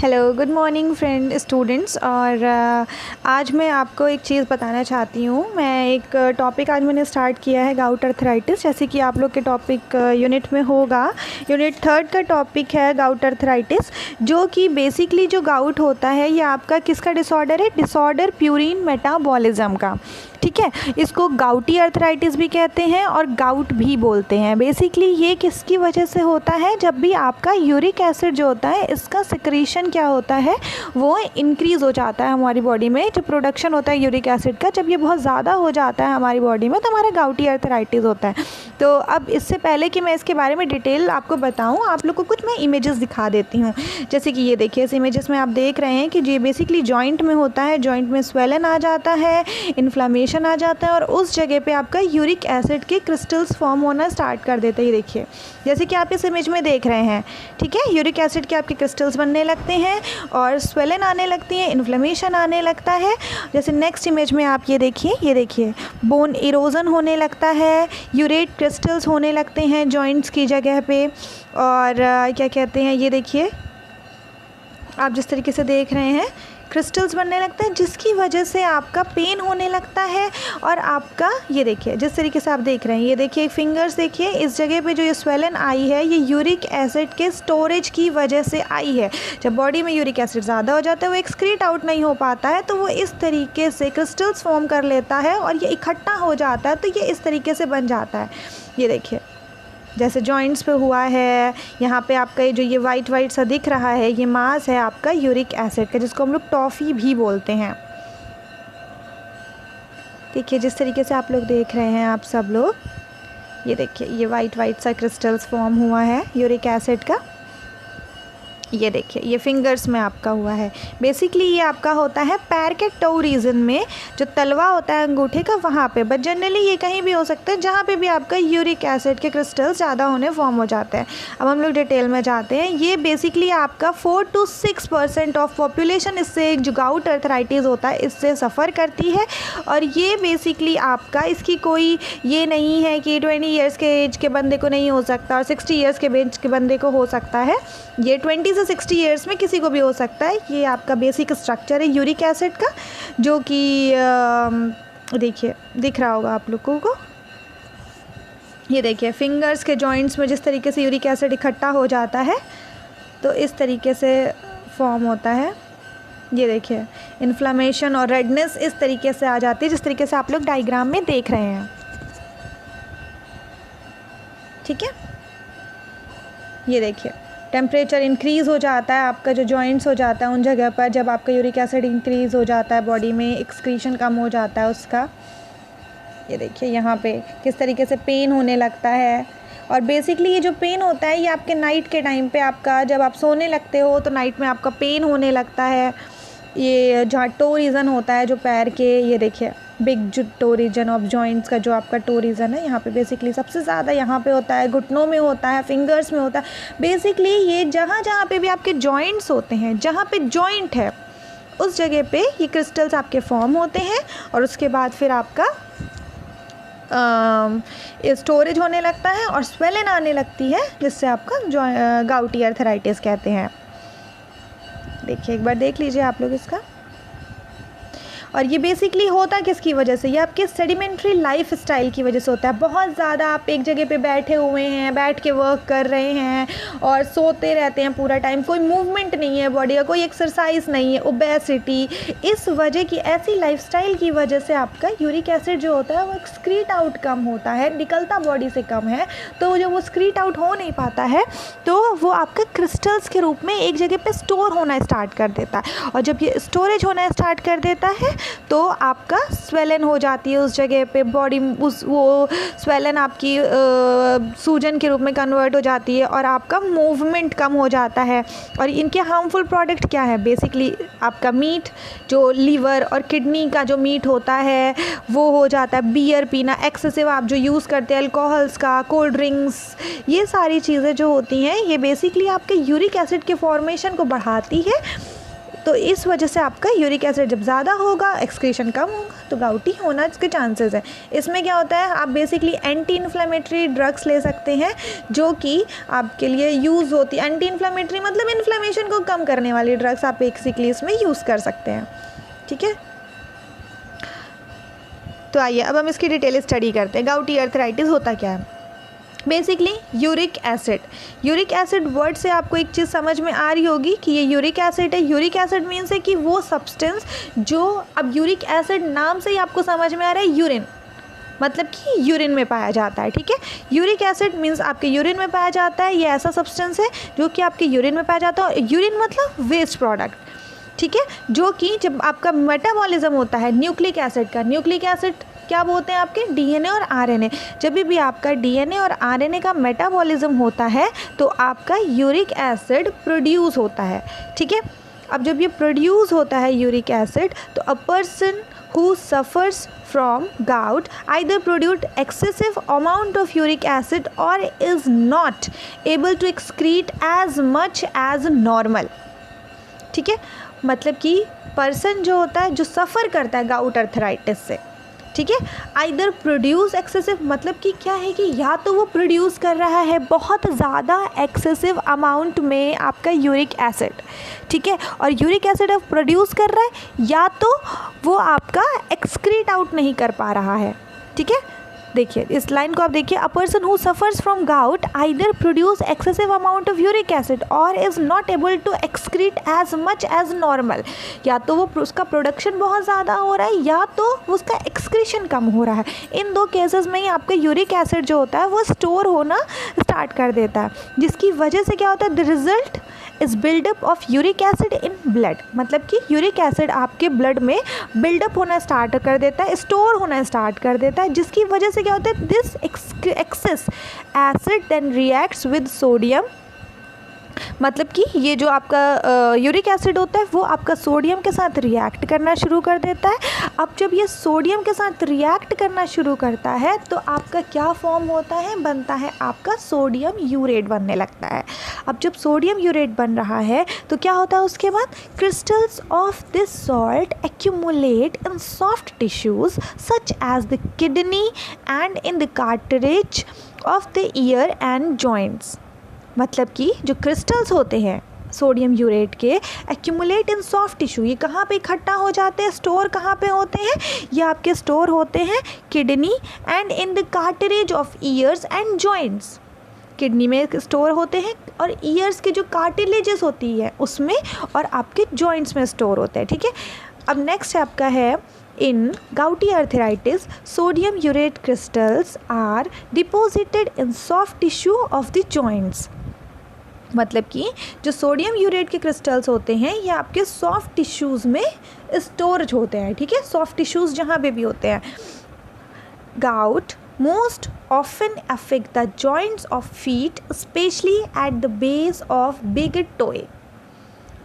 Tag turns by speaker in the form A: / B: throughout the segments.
A: Hello, good morning friend students. और आज मैं आपको एक चीज़ बताना चाहती हूँ। मैं एक टॉपिक आज मैंने स्टार्ट किया है, गाउट अर्थराइटिस। जैसे कि आप लोग के टॉपिक यूनिट में होगा, यूनिट 3 का टॉपिक है गाउट अर्थराइटिस, जो कि बेसिकली जो गाउट होता है ये आपका किसका डिसऑर्डर है? डिसऑर्डर प्यूरिन मेटाबॉलिज्म का। ठीक है, इसको गाउटी अर्थराइटिस भी कहते हैं और गाउट भी बोलते हैं। बेसिकली ये किसकी वजह से होता है? जब भी आपका यूरिक एसिड जो होता है इसका सिक्रीशन क्या होता है, वो इंक्रीज़ हो जाता है हमारी बॉडी में। जो प्रोडक्शन होता है यूरिक एसिड का, जब ये बहुत ज़्यादा हो जाता है हमारी बॉडी में तो हमारा गाउटी अर्थराइटिस होता है। तो अब इससे पहले कि मैं इसके बारे में डिटेल आपको बताऊँ, आप लोग को कुछ मैं इमेजेस दिखा देती हूँ। जैसे कि ये देखिए, इस इमेजेस में आप देख रहे हैं कि ये बेसिकली जॉइंट में होता है। जॉइंट में स्वेलन आ जाता है, इन्फ्लामेशन आ जाता है और उस जगह पे आपका यूरिक एसिड के क्रिस्टल्स फॉर्म होना स्टार्ट कर देते हैं। देखिए, जैसे कि आप इस इमेज में देख रहे हैं, ठीक है, यूरिक एसिड के आपके क्रिस्टल्स बनने लगते हैं और स्वेलन आने लगती है, इन्फ्लेमेशन आने लगता है। जैसे नेक्स्ट इमेज में आप ये देखिए बोन इरोजन होने लगता है, यूरेट क्रिस्टल्स होने लगते हैं जॉइंट्स की जगह पे। और क्या कहते हैं, ये देखिए आप जिस तरीके से देख रहे हैं क्रिस्टल्स बनने लगते हैं, जिसकी वजह से आपका पेन होने लगता है। और आपका ये देखिए, जिस तरीके से आप देख रहे हैं, ये देखिए फिंगर्स, देखिए इस जगह पे जो ये स्वेलन आई है ये यूरिक एसिड के स्टोरेज की वजह से आई है। जब बॉडी में यूरिक एसिड ज़्यादा हो जाता है, वो एक्सक्रीट आउट नहीं हो पाता है, तो वो इस तरीके से क्रिस्टल्स फॉर्म कर लेता है और ये इकट्ठा हो जाता है, तो ये इस तरीके से बन जाता है। ये देखिए, जैसे जॉइंट्स पे हुआ है, यहाँ पे आपका ये जो ये वाइट वाइट सा दिख रहा है, ये मास है आपका यूरिक एसिड का, जिसको हम लोग टॉफ़ी भी बोलते हैं। देखिए, जिस तरीके से आप लोग देख रहे हैं आप सब लोग, ये देखिए ये वाइट वाइट सा क्रिस्टल्स फॉर्म हुआ है यूरिक एसिड का। ये देखिए, ये फिंगर्स में आपका हुआ है। बेसिकली ये आपका होता है पैर के टो रीजन में, जो तलवा होता है अंगूठे का, वहाँ पे। बट जनरली ये कहीं भी हो सकता है जहाँ पे भी आपका यूरिक एसिड के क्रिस्टल्स ज़्यादा होने फॉर्म हो जाते हैं। अब हम लोग डिटेल में जाते हैं। ये बेसिकली आपका 4 to 6% ऑफ पॉपुलेशन इससे, जो गाउट अर्थराइटिस होता है, इससे सफ़र करती है। और ये बेसिकली आपका, इसकी कोई ये नहीं है कि 20 ईयर्स के एज के बंदे को नहीं हो सकता और 60 ईयर्स के एज के बंदे को हो सकता है। ये 20 से 60 ईयर्स में किसी को भी हो सकता है। ये आपका बेसिक स्ट्रक्चर है यूरिक एसिड का, जो कि देखिए दिख रहा होगा आप लोगों को। ये देखिए फिंगर्स के जॉइंट्स में जिस तरीके से यूरिक एसिड इकट्ठा हो जाता है, तो इस तरीके से फॉर्म होता है। ये देखिए इन्फ्लामेशन और रेडनेस इस तरीके से आ जाती है, जिस तरीके से आप लोग डायग्राम में देख रहे हैं। ठीक है, ये देखिए टेम्परेचर इंक्रीज़ हो जाता है, आपका जो जॉइंट्स हो जाता है उन जगह पर, जब आपका यूरिक एसिड इंक्रीज़ हो जाता है बॉडी में, एक्सक्रीशन कम हो जाता है उसका। ये देखिए यहाँ पे किस तरीके से पेन होने लगता है। और बेसिकली ये जो पेन होता है ये आपके नाइट के टाइम पे, आपका जब आप सोने लगते हो तो नाइट में आपका पेन होने लगता है। ये जहाँ टो रीजन होता है जो पैर के, ये देखिए बिग जो टो रीजन ऑफ जॉइंट्स का, जो आपका टो रीजन है, यहाँ पे बेसिकली सबसे ज़्यादा यहाँ पे होता है, घुटनों में होता है, फिंगर्स में होता है। बेसिकली ये जहाँ जहाँ पे भी आपके जॉइंट्स होते हैं, जहाँ पे जॉइंट है उस जगह पे ये क्रिस्टल्स आपके फॉर्म होते हैं और उसके बाद फिर आपका स्टोरेज होने लगता है और स्वेलन आने लगती है, जिससे आपका गाउटी अर्थराइटिस कहते हैं। देखिए एक बार देख लीजिए आप लोग इसका। और ये बेसिकली होता किसकी वजह से? ये आपके सेडिमेंट्री लाइफ स्टाइल की वजह से होता है। बहुत ज़्यादा आप एक जगह पे बैठे हुए हैं, बैठ के वर्क कर रहे हैं और सोते रहते हैं पूरा टाइम, कोई मूवमेंट नहीं है बॉडी का, कोई एक्सरसाइज नहीं है, ओबेसिटी। इस वजह की, ऐसी लाइफस्टाइल की वजह से आपका यूरिक एसिड जो होता है वो एक्सक्रीट आउट कम होता है, निकलता बॉडी से कम है। तो जब वो एक्सक्रीट आउट हो नहीं पाता है तो वो आपका क्रिस्टल्स के रूप में एक जगह पे स्टोर होना स्टार्ट कर देता है। और जब ये स्टोरेज होना स्टार्ट कर देता है तो आपका स्वेलन हो जाती है उस जगह पे, बॉडी वो स्वेलन आपकी सूजन के रूप में कन्वर्ट हो जाती है और आपका मूवमेंट कम हो जाता है। और इनके हार्मफुल प्रोडक्ट क्या है? बेसिकली आपका मीट, जो लीवर और किडनी का जो मीट होता है वो हो जाता है। बियर पीना, एक्सेसिव आप जो यूज़ करते हैं अल्कोहल्स का, कोल्ड ड्रिंक्स, ये सारी चीज़ें जो होती हैं ये बेसिकली आपके यूरिक एसिड के फॉर्मेशन को बढ़ाती है तो इस वजह से आपका यूरिक एसिड जब ज़्यादा होगा, एक्सक्रीशन कम होगा, तो गाउटी होना इसके चांसेस हैं। इसमें क्या होता है, आप बेसिकली एंटी इन्फ्लेमेटरी ड्रग्स ले सकते हैं जो कि आपके लिए यूज़ होती है। एंटी इन्फ्लेमेटरी मतलब इन्फ्लेमेशन को कम करने वाली ड्रग्स आप बेसिकली इसमें यूज़ कर सकते हैं। ठीक है, तो आइए अब हम इसकी डिटेल स्टडी करते हैं। गाउटी अर्थराइटिस होता क्या है? बेसिकली यूरिक एसिड वर्ड से आपको एक चीज़ समझ में आ रही होगी कि ये यूरिक एसिड है। यूरिक एसिड मीन्स है कि वो सब्सटेंस जो, अब यूरिक एसिड नाम से ही आपको समझ में आ रहा है यूरिन, मतलब कि यूरिन में पाया जाता है। ठीक है, यूरिक एसिड मीन्स आपके यूरिन में पाया जाता है। ये ऐसा सब्सटेंस है जो कि आपके यूरिन में पाया जाता है। यूरिन मतलब वेस्ट प्रोडक्ट, ठीक है, जो कि जब आपका मेटाबॉलिज्म होता है न्यूक्लिक एसिड का, न्यूक्लिक एसिड क्या बोलते हैं आपके, डीएनए और आरएनए। जब भी आपका डीएनए और आरएनए का मेटाबॉलिज्म होता है तो आपका यूरिक एसिड प्रोड्यूस होता है। ठीक है, अब जब ये प्रोड्यूस होता है यूरिक एसिड, तो a person who suffers from gout either produce excessive amount of uric acid or is not able to excrete as much as normal। ठीक है, मतलब कि पर्सन जो होता है, जो सफ़र करता है गाउट अर्थराइटिस से, ठीक है, आइदर प्रोड्यूस एक्सेसिव, मतलब कि क्या है कि या तो वो प्रोड्यूस कर रहा है बहुत ज़्यादा एक्सेसिव अमाउंट में आपका यूरिक एसिड, ठीक है, और यूरिक एसिड अब प्रोड्यूस कर रहा है, या तो वो आपका एक्सक्रीट आउट नहीं कर पा रहा है। ठीक है, देखिए इस लाइन को आप देखिए, a person who suffers from gout either produce excessive amount of uric acid और is not able to excrete as much as normal. या तो वो उसका प्रोडक्शन बहुत ज़्यादा हो रहा है या तो उसका एक्सक्रीशन कम हो रहा है। इन दो केसेस में ही आपका यूरिक एसिड जो होता है वो स्टोर होना स्टार्ट कर देता है, जिसकी वजह से क्या होता है, the result is buildup of uric acid in blood, मतलब कि यूरिक एसिड आपके ब्लड में बिल्डअप होना स्टार्ट कर देता है, स्टोर होना स्टार्ट कर देता है, जिसकी वजह से क्या होता है, this excess acid then reacts with sodium, मतलब कि ये जो आपका यूरिक एसिड होता है वो आपका सोडियम के साथ रिएक्ट करना शुरू कर देता है। अब जब ये सोडियम के साथ रिएक्ट करना शुरू करता है तो आपका क्या फॉर्म होता है, बनता है आपका सोडियम यूरेट बनने लगता है। अब जब सोडियम यूरेट बन रहा है तो क्या होता है उसके बाद, crystals of this salt accumulate in soft tissues such as the kidney and in the cartilage of the ear and joints. मतलब कि जो क्रिस्टल्स होते हैं सोडियम यूरेट के, एक्यूमुलेट इन सॉफ्ट टिश्यू, ये कहाँ पे इकट्ठा हो जाते हैं, स्टोर कहाँ पे होते हैं, ये आपके स्टोर होते हैं kidney and in the cartilage of years and joints. Kidney में स्टोर होते हैं और ईयर्स के जो कार्टिलेजेस होती है उसमें, और आपके जॉइंट्स में स्टोर होते हैं। ठीक है, अब नेक्स्ट आपका है, in gouty arthritis sodium urate crystals are deposited in soft tissue of the joints। मतलब कि जो सोडियम यूरेट के क्रिस्टल्स होते हैं ये आपके सॉफ्ट टिश्यूज़ में स्टोरेज होते हैं। ठीक है, सॉफ्ट टिश्यूज़ जहाँ पे भी होते हैं। Gout most often affect the joints of feet especially at the base of big toe।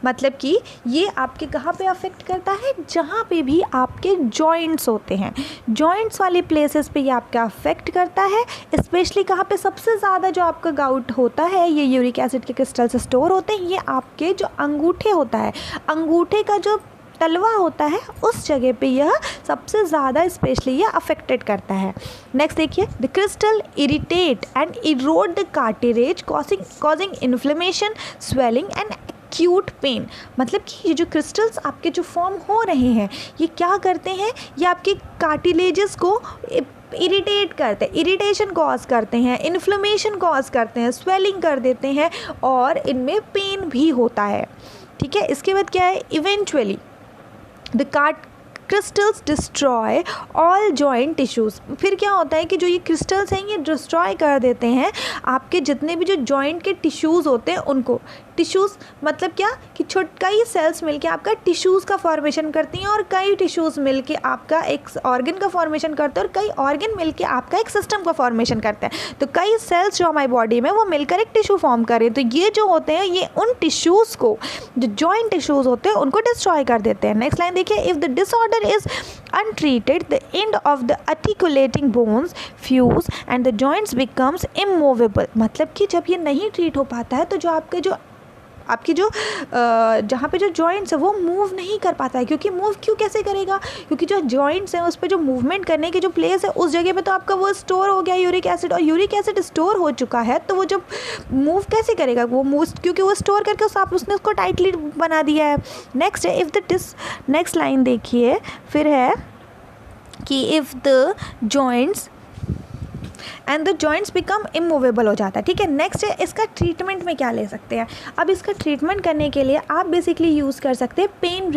A: मतलब कि ये आपके कहाँ पे अफेक्ट करता है, जहाँ पे भी आपके जॉइंट्स होते हैं, जॉइंट्स वाले प्लेसेस पे ये आपका अफेक्ट करता है। स्पेशली कहाँ पे सबसे ज़्यादा जो आपका गाउट होता है, ये यूरिक एसिड के क्रिस्टल्स स्टोर होते हैं, ये आपके जो अंगूठे होता है, अंगूठे का जो तलवा होता है उस जगह पे यह सबसे ज़्यादा स्पेशली यह अफेक्टेड करता है। नेक्स्ट देखिए, the crystal irritate and Erode the cartilage causing inflammation, swelling and acute pain. मतलब कि ये जो क्रिस्टल्स आपके जो फॉर्म हो रहे हैं ये क्या करते हैं, ये आपके कार्टिलेजेस को इरिटेट करते हैं, इरिटेशन कॉज करते हैं, इन्फ्लेमेशन कॉज करते हैं, स्वेलिंग कर देते हैं और इनमें पेन भी होता है। ठीक है, इसके बाद क्या है, eventually the crystals destroy all joint tissues. फिर क्या होता है कि जो ये क्रिस्टल्स हैं ये डिस्ट्रॉय कर देते हैं आपके जितने भी जो जॉइंट के टिश्यूज़ होते हैं उनको। टिश्यूज़ मतलब क्या कि कई सेल्स मिलके आपका टिश्यूज़ का फॉर्मेशन करती हैं और कई टिश्यूज़ मिलके आपका एक ऑर्गन का फॉर्मेशन करते हैं और कई ऑर्गन मिलके आपका एक सिस्टम का फॉर्मेशन करते हैं। तो कई सेल्स जो हमारी बॉडी में वो मिलकर एक टिश्यू फॉर्म कर रहे हैं। तो ये जो होते हैं ये उन टिश्यूज़ को, जो जॉइंट टिश्यूज़ होते हैं उनको डिस्ट्रॉय कर देते हैं। नेक्स्ट लाइन देखिए, if the disorder is untreated the end of the articulating bones fuse and the joints becomes immovable। मतलब कि जब ये नहीं ट्रीट हो पाता है तो जो आपके जो आपकी जो जहाँ पे जो जॉइंट्स है वो मूव नहीं कर पाता है, क्योंकि मूव क्यों कैसे करेगा, क्योंकि जो जॉइंट्स हैं उस पर जो मूवमेंट करने की जो प्लेस है उस जगह पे तो आपका वो स्टोर हो गया यूरिक एसिड, और यूरिक एसिड स्टोर हो चुका है तो वो जब मूव कैसे करेगा, वो मूव क्योंकि वो स्टोर करके उसने उसको टाइटली बना दिया है। नेक्स्ट है नेक्स्ट लाइन देखिए, फिर है कि if the joints and the joints become immovable हो जाता है। ठीक है, नेक्स्ट है इसका ट्रीटमेंट में क्या ले सकते हैं। अब इसका ट्रीटमेंट करने के लिए आप बेसिकली यूज़ कर सकते हैं पेन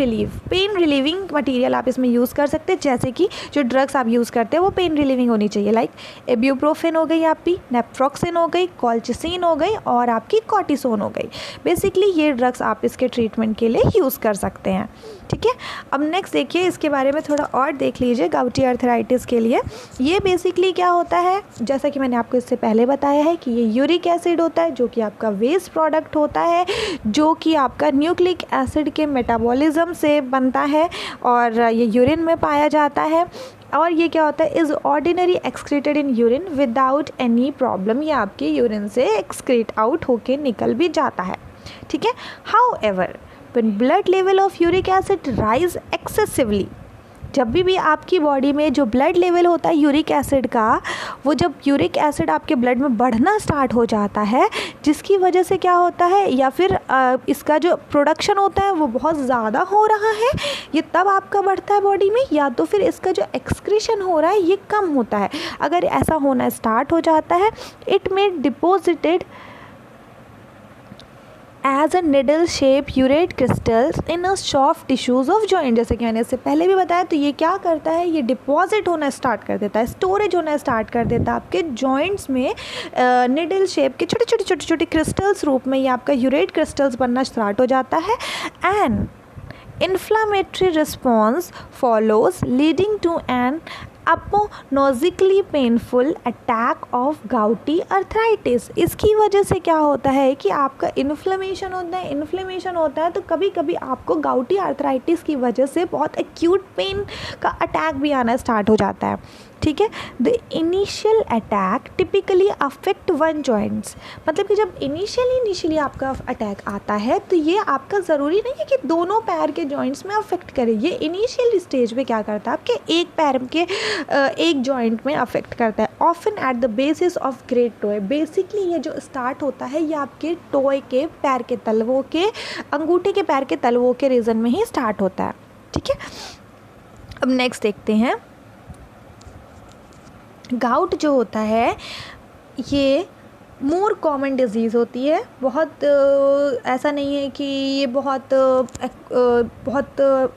A: रिलीविंग मटेरियल आप इसमें यूज़ कर सकते हैं, जैसे कि जो ड्रग्स आप यूज़ करते हैं वो पेन रिलीविंग होनी चाहिए, लाइक इब्यूप्रोफेन हो गई आपकी, नेप्रोक्सिन हो गई, कॉल्चिसिन हो गई और आपकी कॉर्टिसोन हो गई। बेसिकली ये ड्रग्स आप इसके ट्रीटमेंट के लिए यूज़ कर सकते हैं। ठीक है, अब नेक्स्ट देखिए इसके बारे में थोड़ा और देख लीजिए। गाउटी अर्थराइटिस के लिए ये बेसिकली क्या होता है, जैसा कि मैंने आपको इससे पहले बताया है कि ये यूरिक एसिड होता है जो कि आपका वेस्ट प्रोडक्ट होता है, जो कि आपका न्यूक्लिक एसिड के मेटाबॉलिज्म से बनता है और ये यूरिन में पाया जाता है। और ये क्या होता है, is ordinary excreted in urine without any problem, ये आपके यूरिन से एक्सक्रीट आउट होके निकल भी जाता है। ठीक है, however when blood level of uric acid rise excessively, जब भी आपकी बॉडी में जो ब्लड लेवल होता है यूरिक एसिड का, वो जब यूरिक एसिड आपके ब्लड में बढ़ना स्टार्ट हो जाता है, जिसकी वजह से क्या होता है, या फिर इसका जो प्रोडक्शन होता है वो बहुत ज़्यादा हो रहा है, ये तब आपका बढ़ता है बॉडी में, या तो फिर इसका जो एक्सक्रीशन हो रहा है ये कम होता है। अगर ऐसा होना स्टार्ट हो जाता है, इट में deposited as a needle shape urate crystals in a soft tissues of joint. जैसे कि मैंने इससे पहले भी बताया, तो ये क्या करता है, ये डिपॉजिट होना स्टार्ट कर देता है, स्टोरेज होना स्टार्ट कर देता है आपके जॉइंट्स में। निडल शेप के छोटे छोटे क्रिस्टल्स रूप में ये आपका यूरेट क्रिस्टल्स बनना स्टार्ट हो जाता है। And inflammatory response follows leading to an agonisingly painful attack of gouty arthritis. इसकी वजह से क्या होता है कि आपका इन्फ्लेमेशन होता है तो कभी कभी आपको गाउटी अर्थराइटिस की वजह से बहुत एक्यूट पेन का अटैक भी आना स्टार्ट हो जाता है। ठीक है, the initial attack typically affect one joints, मतलब कि जब इनिशियली आपका अटैक आता है तो ये आपका ज़रूरी नहीं है कि दोनों पैर के जॉइंट्स में अफेक्ट करे। ये इनिशियल स्टेज पे क्या करता है, आपके एक पैर के एक जॉइंट में अफेक्ट करता है, often at the basis of great toe. Basically ये जो स्टार्ट होता है ये आपके टोए के पैर के तलवों के, अंगूठे के पैर के तलवों के रीजन में ही स्टार्ट होता है। ठीक है, अब नेक्स्ट देखते हैं। गाउट जो होता है ये मोर कॉमन डिजीज़ होती है, बहुत ऐसा नहीं है कि ये बहुत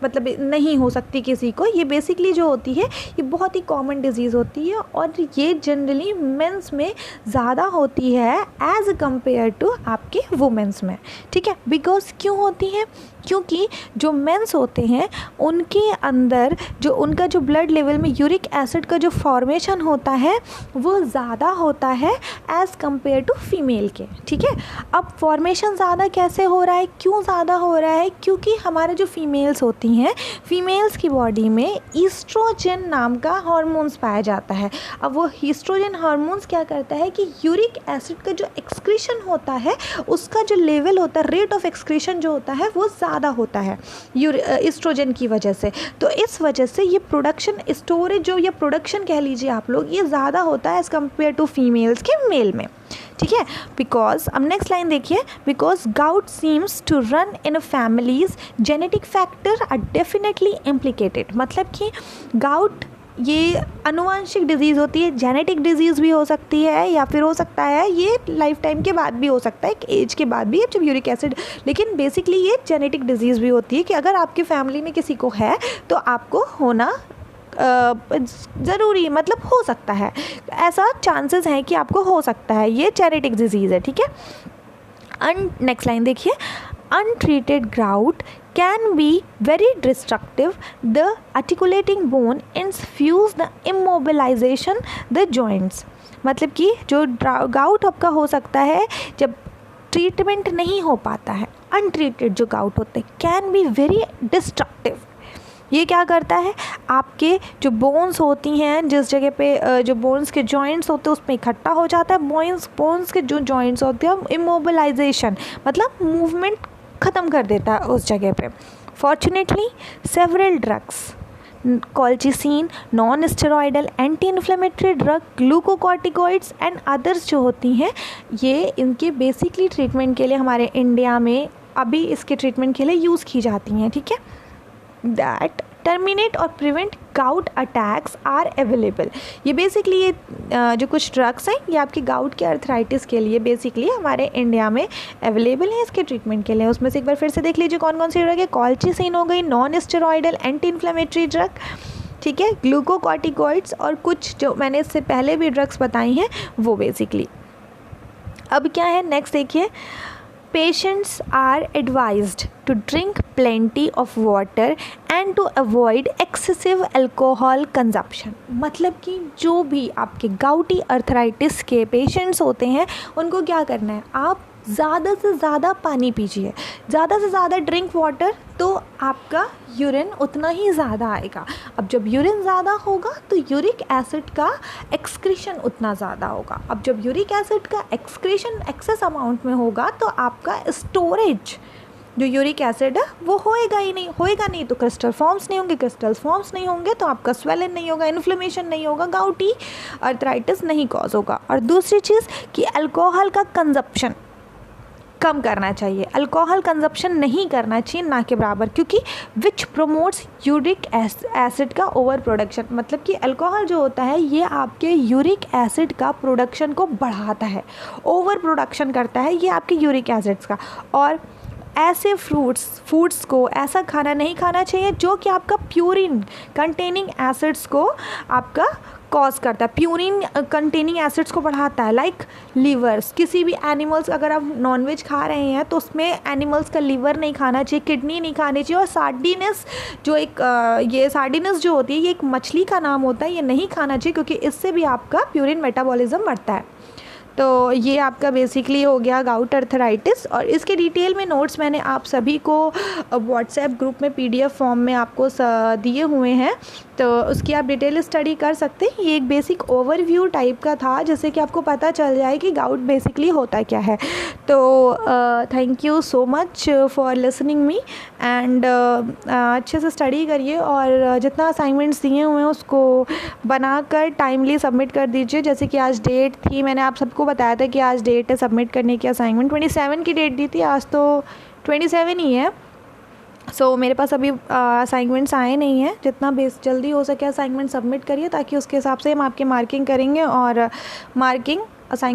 A: मतलब नहीं हो सकती किसी को। ये बेसिकली जो होती है ये बहुत ही कॉमन डिजीज़ होती है और ये जनरली मेंस में ज़्यादा होती है एज़ कंपेयर टू आपके वुमेंस में। ठीक है, बिकॉज क्यों होती है, क्योंकि जो मेंस होते हैं उनके अंदर जो उनका जो ब्लड लेवल में यूरिक एसिड का जो फॉर्मेशन होता है वो ज़्यादा होता है एज़ कंपेयर टू फीमेल के। ठीक है, अब फॉर्मेशन ज़्यादा कैसे हो रहा है, क्यों ज़्यादा हो रहा है, क्योंकि हमारे जो फीमेल्स होती हैं, फीमेल्स की बॉडी में ईस्ट्रोजन नाम का हार्मोन्स पाया जाता है। अब वो ईस्ट्रोजन हार्मोन्स क्या करता है कि यूरिक एसिड का जो एक्सक्रीशन होता है उसका जो लेवल होता है, रेट ऑफ एक्सक्रीशन जो होता है वो ज़्यादा होता है ईस्ट्रोजन की वजह से। तो इस वजह से ये प्रोडक्शन, स्टोरेज जो या प्रोडक्शन कह लीजिए आप लोग, ये ज़्यादा होता है एज़ कम्पेयर टू फीमेल्स के मेल में। ठीक है, बिकॉज अब नेक्स्ट लाइन देखिए, because gout seems to run in families genetic factor are definitely implicated. मतलब कि गाउट ये अनुवांशिक डिजीज़ होती है, जेनेटिक डिजीज़ भी हो सकती है, या फिर हो सकता है ये लाइफ टाइम के बाद भी हो सकता है, एक एज के बाद भी जब यूरिक एसिड, लेकिन बेसिकली ये जेनेटिक डिजीज़ भी होती है कि अगर आपकी फैमिली में किसी को है तो आपको होना ज़रूरी, मतलब हो सकता है, ऐसा चांसेस हैं कि आपको हो सकता है, ये जेनेटिक डिजीज़ है। ठीक है, नेक्स्ट लाइन देखिए, untreated gout can be very destructive. The articulating bone infuse the immobilization the joints. मतलब कि जो गाउट आपका हो सकता है जब ट्रीटमेंट नहीं हो पाता है, अनट्रीटेड जो गाउट होते हैं, कैन बी वेरी डिस्ट्रक्टिव, ये क्या करता है, आपके जो बोन्स होती हैं, जिस जगह पे जो बोन्स के जॉइंट्स होते हैं उसमें इकट्ठा हो जाता है। बोन्स के जो जॉइंट्स होते हैं इमोबिलाइजेशन मतलब मूवमेंट ख़त्म कर देता है उस जगह पे। Fortunately several drugs, colchicine, non steroidal anti inflammatory drug, glucocorticoids and others जो होती हैं, ये इनके बेसिकली ट्रीटमेंट के लिए हमारे इंडिया में अभी इसके ट्रीटमेंट के लिए यूज़ की जाती हैं, ठीक है। दैट टर्मिनेट और prevent gout attacks are available. ये बेसिकली ये जो कुछ ड्रग्स हैं ये आपकी गाउट के अर्थराइटिस के लिए बेसिकली हमारे इंडिया में अवेलेबल है इसके ट्रीटमेंट के लिए। उसमें से एक बार फिर से देख लीजिए कौन कौन सी ड्रग है। कॉल्चिसिन हो गई, non steroidal anti inflammatory drug, ठीक है, ग्लूकोकॉर्टिकॉइड्स और कुछ जो मैंने इससे पहले भी ड्रग्स बताई हैं वो बेसिकली। अब क्या है नेक्स्ट देखिए, patients are advised to drink plenty of water and to avoid excessive alcohol consumption। मतलब कि जो भी आपके गाउटी अर्थराइटिस के पेशेंट्स होते हैं उनको क्या करना है, आप ज़्यादा से ज़्यादा पानी पीजिए, ज़्यादा से ज़्यादा ड्रिंक वाटर, तो आपका यूरिन उतना ही ज़्यादा आएगा। अब जब यूरिन ज़्यादा होगा तो यूरिक एसिड का एक्सक्रीशन उतना ज़्यादा होगा। अब जब यूरिक एसिड का एक्सक्रीशन एक्सेस अमाउंट में होगा तो आपका स्टोरेज जो यूरिक एसिड है वो होएगा ही नहीं, होएगा नहीं तो क्रिस्टल फॉर्म्स नहीं होंगे, क्रिस्टल फॉर्म्स नहीं होंगे तो आपका स्वेलन नहीं होगा, इन्फ्लेमेशन नहीं होगा, गाउटी अर्थराइटिस नहीं कॉज होगा। और दूसरी चीज़ कि अल्कोहल का कंजप्शन कम करना चाहिए, अल्कोहल कंजप्शन नहीं करना चाहिए ना के बराबर, क्योंकि विच प्रोमोट्स यूरिक एसिड का ओवर प्रोडक्शन। मतलब कि अल्कोहल जो होता है ये आपके यूरिक एसिड का प्रोडक्शन को बढ़ाता है, ओवर प्रोडक्शन करता है ये आपके यूरिक एसिड्स का। और ऐसे फूड्स को ऐसा खाना नहीं खाना चाहिए जो कि आपका प्यूरिन कंटेनिंग एसिड्स को आपका कॉज करता है, प्यूरिन कंटेनिंग एसिड्स को बढ़ाता है। लाइक लीवर्स, किसी भी एनिमल्स, अगर आप नॉनवेज खा रहे हैं तो उसमें एनिमल्स का लीवर नहीं खाना चाहिए, किडनी नहीं खानी चाहिए। और सार्डिनस जो ये सार्डिनस जो होती है ये एक मछली का नाम होता है, ये नहीं खाना चाहिए क्योंकि इससे भी आपका प्यूरिन मेटाबॉलिज्म बढ़ता है। तो ये आपका बेसिकली हो गया गाउट अर्थराइटिस। और इसके डिटेल में नोट्स मैंने आप सभी को व्हाट्सएप ग्रुप में PDF फॉर्म में आपको दिए हुए हैं, तो उसकी आप डिटेल स्टडी कर सकते हैं। ये एक बेसिक ओवरव्यू टाइप का था जिससे कि आपको पता चल जाए कि गाउट बेसिकली होता क्या है। तो thank you so much for listening me and अच्छे से स्टडी करिए और जितना असाइनमेंट्स दिए हुए हैं उसको बनाकर टाइमली सबमिट कर दीजिए। जैसे कि आज डेट थी, मैंने आप सबको बताया था कि आज डेट है सबमिट करने की असाइनमेंट, 27 की डेट दी थी, आज तो 27 ही है। सो मेरे पास अभी असाइनमेंट्स आए नहीं हैं, जितना जल्दी हो सके असाइनमेंट सबमिट करिए ताकि उसके हिसाब से हम आपकी मार्किंग करेंगे और मार्किंग